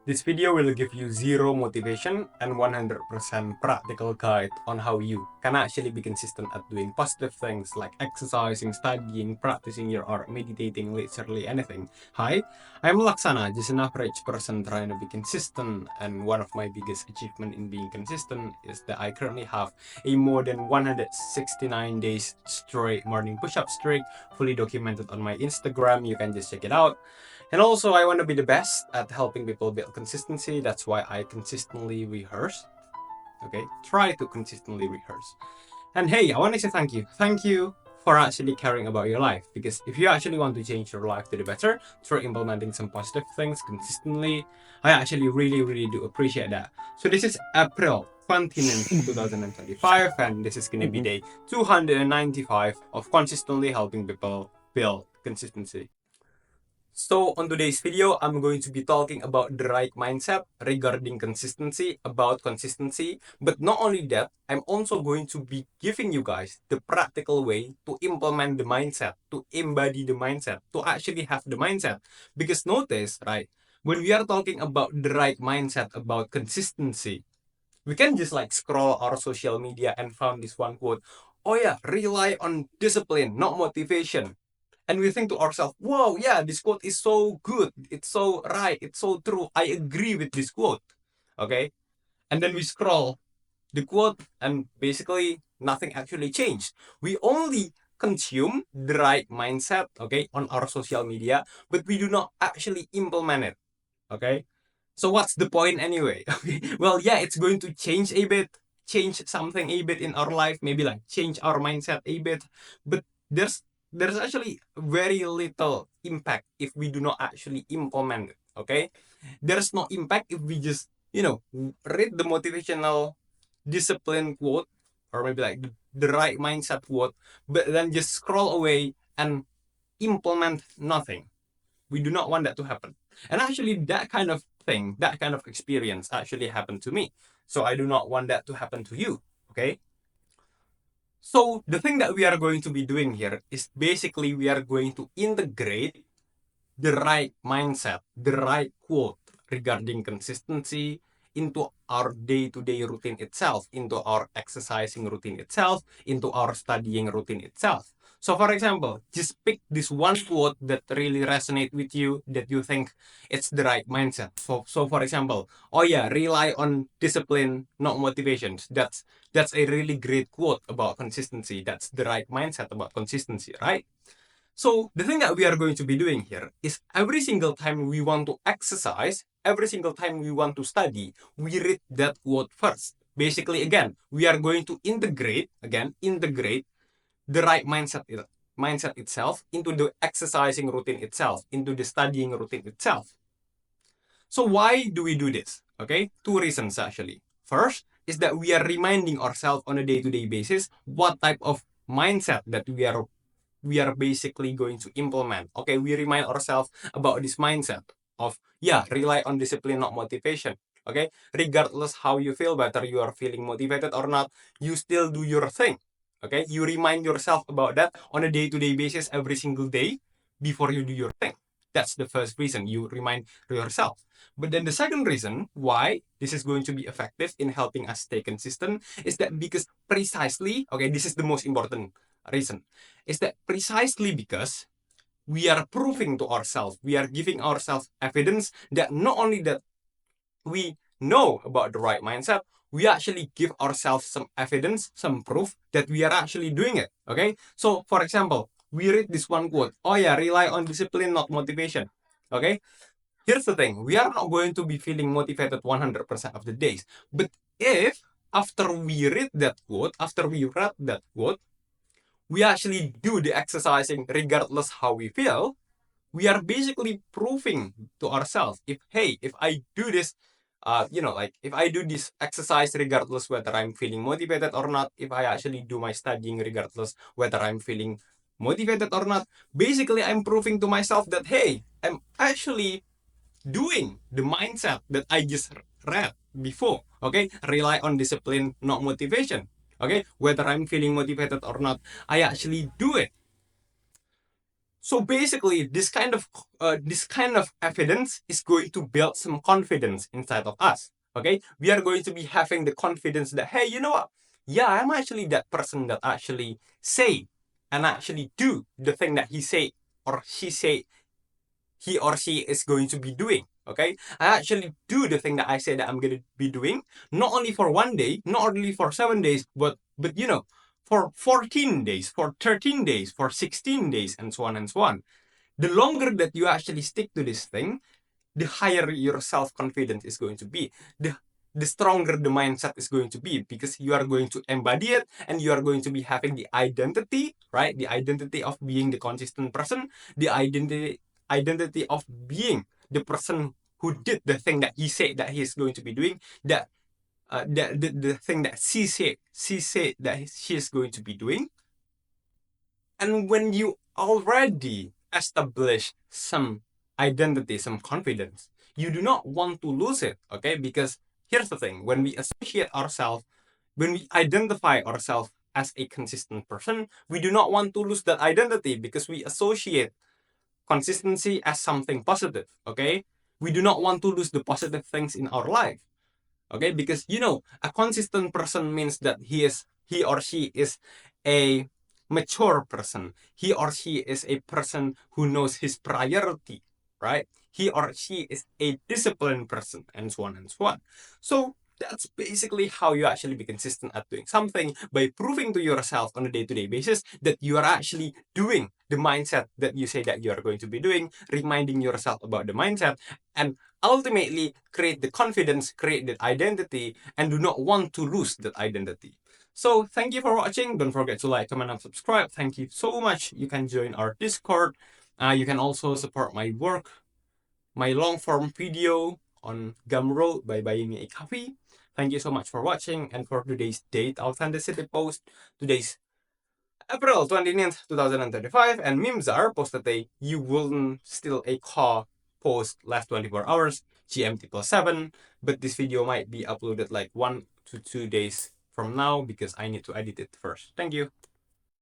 This video will give you zero motivation and 100% practical guide on how you can actually be consistent at doing positive things like exercising, studying, practicing your art, meditating, literally anything. Hi, I'm Laksana, just an average person trying to be consistent, and one of my biggest achievements in being consistent is that I currently have a more than 169 days straight morning push-up streak, fully documented on my Instagram. You can just check it out. And also, I want to be the best at helping people build consistency. That's why I consistently rehearse. Okay, try to consistently rehearse. And hey, I want to say thank you. Thank you for actually caring about your life. Because if you actually want to change your life to the better through implementing some positive things consistently, I actually really do appreciate that. So this is April 29th, 2025, and this is going to be day 295 of consistently helping people build consistency. So on today's video, I'm going to be talking about the right mindset regarding consistency, about consistency. But not only that, I'm also going to be giving you guys the practical way to implement the mindset, to embody the mindset, to actually have the mindset. Because notice, right, when we are talking about the right mindset, about consistency, we can just like scroll our social media and found this one quote. Oh yeah, rely on discipline, not motivation. And we think to ourselves, whoa, yeah, this quote is so good. It's so right. It's so true. I agree with this quote. Okay. And then we scroll the quote and basically nothing actually changed. We only consume the right mindset, okay, on our social media, but we do not actually implement it. Okay. So what's the point anyway? Okay. Well, yeah, it's going to change a bit, change something a bit in our life, maybe like change our mindset a bit, but there's actually very little impact if we do not actually implement it. Okay, there's no impact if we just read the motivational discipline quote, or maybe like the right mindset quote, but then just scroll away and implement nothing. We do not want that to happen. And actually, that kind of thing, that kind of experience actually happened to me. So I do not want that to happen to you. Okay. So the thing that we are going to be doing here is basically we are going to integrate the right mindset, the right quote regarding consistency into our day-to-day routine itself, into our exercising routine itself, into our studying routine itself. So for example, just pick this one quote that really resonate with you, that you think it's the right mindset. So for example, oh yeah, rely on discipline, not motivations. That's a really great quote about consistency. That's the right mindset about consistency, right? So the thing that we are going to be doing here is every single time we want to exercise, every single time we want to study, we read that quote first. Basically, again, we are going to integrate the right mindset itself into the exercising routine itself, into the studying routine itself. So why do we do this? Okay, two reasons actually. First is that we are reminding ourselves on a day-to-day basis what type of mindset that we are basically going to implement. Okay, we remind ourselves about this mindset of, yeah, rely on discipline, not motivation. Okay, regardless how you feel, whether you are feeling motivated or not, you still do your thing. Okay, you remind yourself about that on a day-to-day basis every single day before you do your thing. That's the first reason you remind yourself. But then the second reason why this is going to be effective in helping us stay consistent is that because precisely, okay, this is the most important reason, is that precisely because we are proving to ourselves, we are giving ourselves evidence that not only that we know about the right mindset, we actually give ourselves some evidence, some proof that we are actually doing it. Okay. So, for example, we read this one quote. Oh yeah, rely on discipline, not motivation. Okay. Here's the thing. We are not going to be feeling motivated 100% of the days. But if after we read that quote, after we read that quote, we actually do the exercising regardless how we feel, we are basically proving to ourselves if, hey, if I do this, like if I do this exercise regardless whether I'm feeling motivated or not, if I actually do my studying regardless whether I'm feeling motivated or not, basically I'm proving to myself that, hey, I'm actually doing the mindset that I just read before. Okay, rely on discipline, not motivation. Okay, whether I'm feeling motivated or not, I actually do it. So basically, this kind of evidence is going to build some confidence inside of us. Okay, we are going to be having the confidence that, hey, you know what? Yeah, I'm actually that person that actually say and actually do the thing that he or she is going to be doing. Okay, I actually do the thing that I say that I'm going to be doing, not only for one day, not only for 7 days, but for 14 days, for 13 days, for 16 days, and so on and so on. The longer that you actually stick to this thing, the higher your self-confidence is going to be. The stronger the mindset is going to be, because you are going to embody it, and you are going to be having the identity, right? The identity of being the consistent person, the identity of being the person who did the thing that he said that he is going to be doing, that the thing that she said that she is going to be doing. And when you already establish some identity, some confidence, you do not want to lose it, okay? Because here's the thing, when we associate ourselves, when we identify ourselves as a consistent person, we do not want to lose that identity, because we associate consistency as something positive, okay? We do not want to lose the positive things in our life, okay? Because a consistent person means that he or she is a mature person. He or she is a person who knows his priority, right? He or she is a disciplined person, and so on and so on. So that's basically how you actually be consistent at doing something, by proving to yourself on a day-to-day basis that you are actually doing the mindset that you say that you are going to be doing, reminding yourself about the mindset, and ultimately create the confidence, create that identity, and do not want to lose that identity. So thank you for watching. Don't forget to like, comment, and subscribe. Thank you so much. You can join our Discord. You can also support my work, my long form video on Gumroad by buying me a coffee. Thank you so much for watching. And for today's date authenticity post, today's April 29th, 2025, and Mimzar posted a "You wouldn't steal a car" post last 24 hours, GMT +7, but this video might be uploaded like 1 to 2 days from now, because I need to edit it first. Thank you.